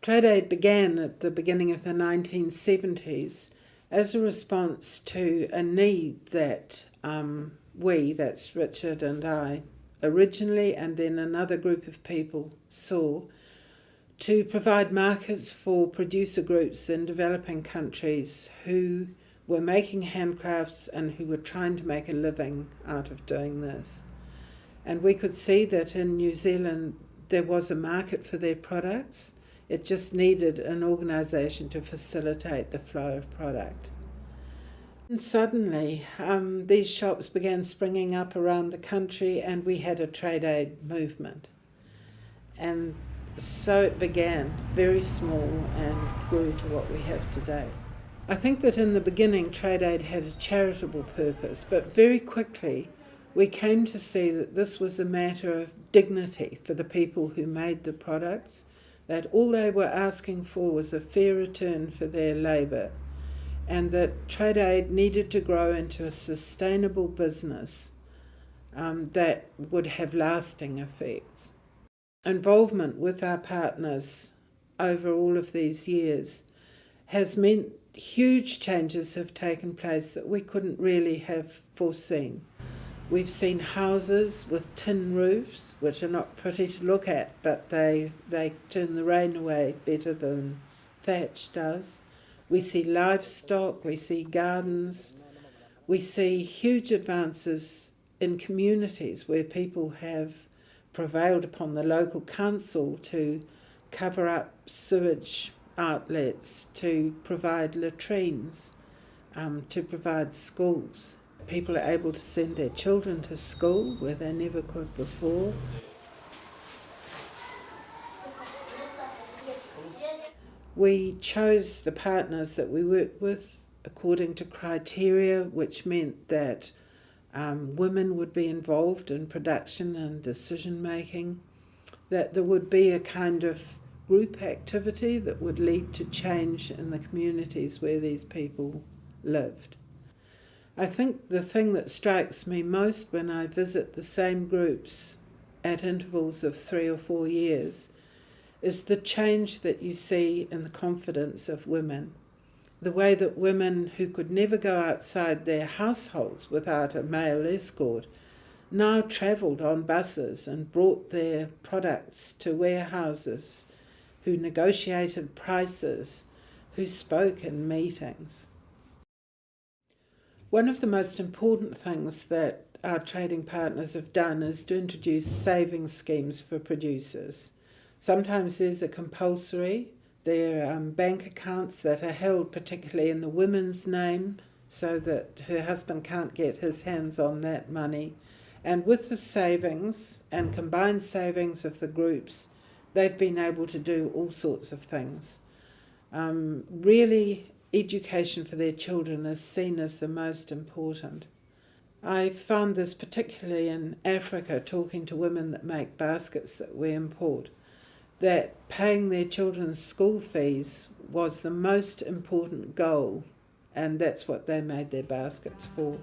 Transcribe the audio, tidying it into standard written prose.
Trade aid began at the beginning of the 1970s as a response to a need that that's Richard and I, originally, and then another group of people saw, to provide markets for producer groups in developing countries who were making handcrafts and who were trying to make a living out of doing this. And we could see that in New Zealand there was a market for their products. It just needed an organisation to facilitate the flow of product. And suddenly, these shops began springing up around the country, and we had a trade aid movement. And so it began, very small, and grew to what we have today. I think that in the beginning, trade aid had a charitable purpose, but very quickly we came to see that this was a matter of dignity for the people who made the products, that all they were asking for was a fair return for their labour, and that trade aid needed to grow into a sustainable business that would have lasting effects. Involvement with our partners over all of these years has meant huge changes have taken place that we couldn't really have foreseen. We've seen houses with tin roofs, which are not pretty to look at, but they turn the rain away better than thatch does. We see livestock, we see gardens, we see huge advances in communities where people have prevailed upon the local council to cover up sewage outlets, to provide latrines, to provide schools. People are able to send their children to school where they never could before. We chose the partners that we worked with according to criteria, which meant that women would be involved in production and decision making, that there would be a kind of group activity that would lead to change in the communities where these people lived. I think the thing that strikes me most when I visit the same groups at intervals of 3 or 4 years is the change that you see in the confidence of women. The way that women who could never go outside their households without a male escort now travelled on buses and brought their products to warehouses, who negotiated prices, who spoke in meetings. One of the most important things that our trading partners have done is to introduce savings schemes for producers. Sometimes there's a compulsory. There are bank accounts that are held particularly in the woman's name so that her husband can't get his hands on that money. And with the savings and combined savings of the groups, they've been able to do all sorts of things. Really, education for their children is seen as the most important. I found this particularly in Africa, talking to women that make baskets that we import, that paying their children's school fees was the most important goal, and that's what they made their baskets for.